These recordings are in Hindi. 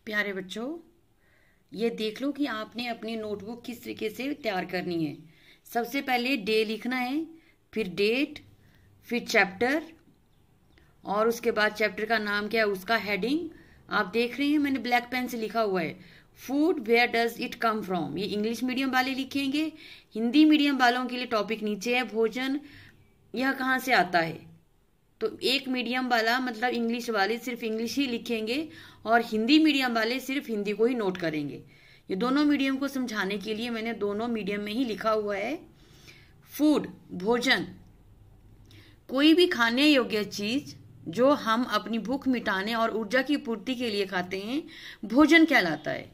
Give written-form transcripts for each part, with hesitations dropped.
प्यारे बच्चों, ये देख लो कि आपने अपनी नोटबुक किस तरीके से तैयार करनी है। सबसे पहले डे लिखना है, फिर डेट, फिर चैप्टर, और उसके बाद चैप्टर का नाम क्या है, उसका हेडिंग। आप देख रहे हैं मैंने ब्लैक पेन से लिखा हुआ है, food where does it come from. ये इंग्लिश मीडियम वाले लिखेंगे। हिंदी मीडियम वालों के लिए टॉपिक नीचे है, भोजन यह कहाँ से आता है। तो एक मीडियम वाला मतलब इंग्लिश वाले सिर्फ इंग्लिश ही लिखेंगे और हिंदी मीडियम वाले सिर्फ हिंदी को ही नोट करेंगे। ये दोनों मीडियम को समझाने के लिए मैंने दोनों मीडियम में ही लिखा हुआ है। फूड भोजन, कोई भी खाने योग्य चीज जो हम अपनी भूख मिटाने और ऊर्जा की पूर्ति के लिए खाते हैं, भोजन कहलाता है।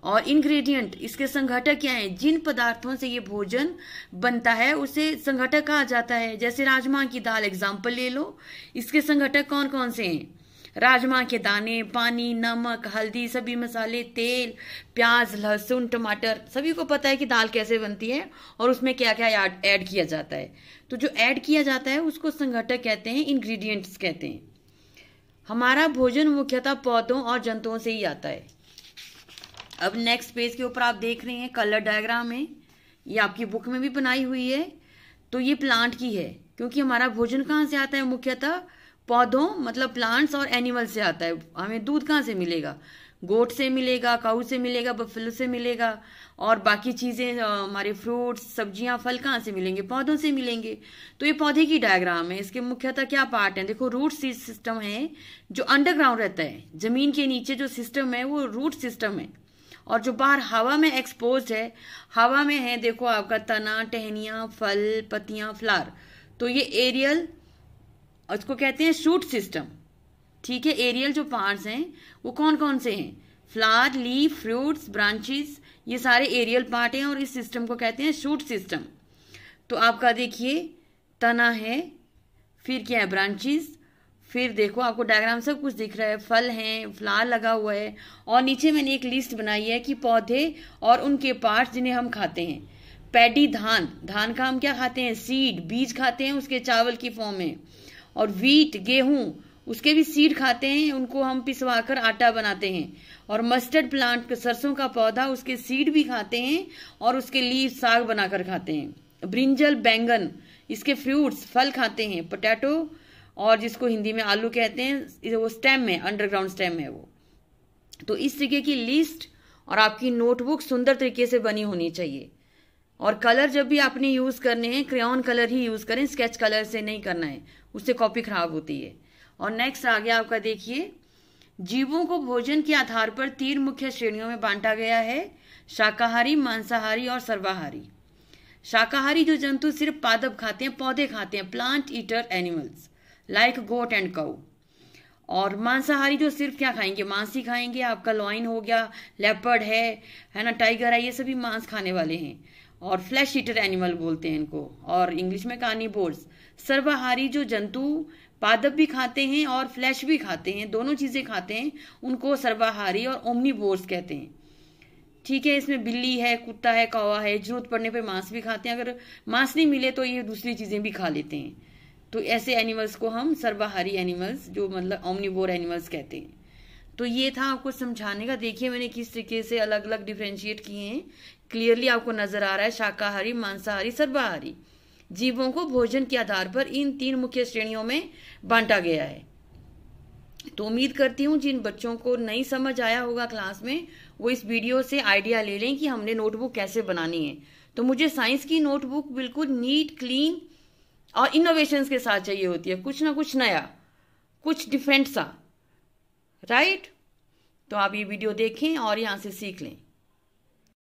और इंग्रेडिएंट, इसके संघटक क्या है, जिन पदार्थों से ये भोजन बनता है उसे संघटक कहा जाता है। जैसे राजमा की दाल एग्जाम्पल ले लो, इसके संघटक कौन कौन से हैं, राजमा के दाने, पानी, नमक, हल्दी, सभी मसाले, तेल, प्याज, लहसुन, टमाटर। सभी को पता है कि दाल कैसे बनती है और उसमें क्या क्या ऐड किया जाता है। तो जो ऐड किया जाता है उसको संघटक कहते हैं, इंग्रेडिएंट्स कहते हैं। हमारा भोजन मुख्यतः पौधों और जंतुओं से ही आता है। अब नेक्स्ट पेज के ऊपर आप देख रहे हैं कलर डायग्राम है, ये आपकी बुक में भी बनाई हुई है। तो ये प्लांट की है, क्योंकि हमारा भोजन कहाँ से आता है, मुख्यतः पौधों मतलब प्लांट्स और एनिमल से आता है। हमें दूध कहाँ से मिलेगा, गोट से मिलेगा, काऊ से मिलेगा, बफेलो से मिलेगा। और बाकी चीजें हमारे फ्रूट्स, सब्जियां, फल कहाँ से मिलेंगे, पौधों से मिलेंगे। तो ये पौधे की डायग्राम है। इसके मुख्यतः क्या पार्ट है, देखो रूट सिस्टम है जो अंडरग्राउंड रहता है, जमीन के नीचे जो सिस्टम है वो रूट सिस्टम है। और जो बाहर हवा में एक्सपोज्ड है, हवा में है देखो आपका तना, टहनियां, फल, पत्तियां, फ्लावर। तो ये एरियल, उसको कहते हैं शूट सिस्टम। ठीक है, एरियल जो पार्ट्स हैं वो कौन कौन से हैं, फ्लावर, लीफ, फ्रूट्स, ब्रांचेस, ये सारे एरियल पार्ट हैं और इस सिस्टम को कहते हैं शूट सिस्टम। तो आपका देखिए तना है, फिर क्या है ब्रांचेस, फिर देखो आपको डायग्राम सब कुछ दिख रहा है, फल हैं, फ्लावर लगा हुआ है। और नीचे मैंने एक लिस्ट बनाई है कि पौधे और उनके पार्ट्स जिन्हें हम खाते हैं। पैडी धान, धान का हम क्या खाते हैं, सीड, बीज खाते हैं उसके चावल की फॉर्म में। और व्हीट गेहूं, उसके भी सीड खाते हैं, उनको हम पिसवाकर आटा बनाते हैं। और मस्टर्ड प्लांट, सरसों का पौधा, उसके सीड भी खाते हैं और उसके लीव साग बनाकर खाते हैं। ब्रिंजल बैंगन, इसके फ्रूट्स फल खाते हैं। पोटैटो, और जिसको हिंदी में आलू कहते हैं, वो स्टेम है, अंडरग्राउंड स्टेम है वो। तो इस तरीके की लिस्ट और आपकी नोटबुक सुंदर तरीके से बनी होनी चाहिए। और कलर जब भी आपने यूज करने हैं, क्रेयॉन कलर ही यूज करें, स्केच कलर से नहीं करना है, उससे कॉपी खराब होती है। और नेक्स्ट आ गया आपका, देखिए जीवों को भोजन के आधार पर 3 मुख्य श्रेणियों में बांटा गया है, शाकाहारी, मांसाहारी और सर्वाहारी। शाकाहारी जो जंतु सिर्फ पादप खाते हैं, पौधे खाते हैं, plant eater animals like goat and cow. और मांसाहारी जो सिर्फ क्या खाएंगे, मांस ही खाएंगे। आपका लॉइन हो गया, लेपर्ड है ना, टाइगर है, ये सभी मांस खाने वाले हैं। और फ्लैश ईटर एनिमल बोलते हैं इनको, और इंग्लिश में कार्निवोर्स। सर्वाहारी जो जंतु पादप भी खाते हैं और फ्लैश भी खाते हैं, दोनों चीजें खाते हैं, उनको सर्वाहारी और ओमनीवोर्स कहते हैं। ठीक है, इसमें बिल्ली है, कुत्ता है, कौवा है, जरूरत पड़ने पर मांस भी खाते हैं, अगर मांस नहीं मिले तो ये दूसरी चीजें भी खा लेते हैं। तो ऐसे एनिमल्स को हम सर्वाहारी एनिमल्स, जो मतलब ओमनीवोर एनिमल्स कहते हैं। तो ये था आपको समझाने का। देखिए मैंने किस तरीके से अलग अलग डिफरेंशिएट किए हैं, क्लियरली आपको नजर आ रहा है। शाकाहारी, मांसाहारी, सर्वाहारी जीवों को भोजन के आधार पर इन 3 मुख्य श्रेणियों में बांटा गया है। तो उम्मीद करती हूँ जिन बच्चों को नहीं समझ आया होगा क्लास में, वो इस वीडियो से आइडिया ले लें कि हमने नोटबुक कैसे बनानी है। तो मुझे साइंस की नोटबुक बिल्कुल नीट, क्लीन और इनोवेशंस के साथ चाहिए होती है, कुछ ना कुछ नया, कुछ डिफरेंट सा, राइट। तो आप ये वीडियो देखें और यहाँ से सीख लें।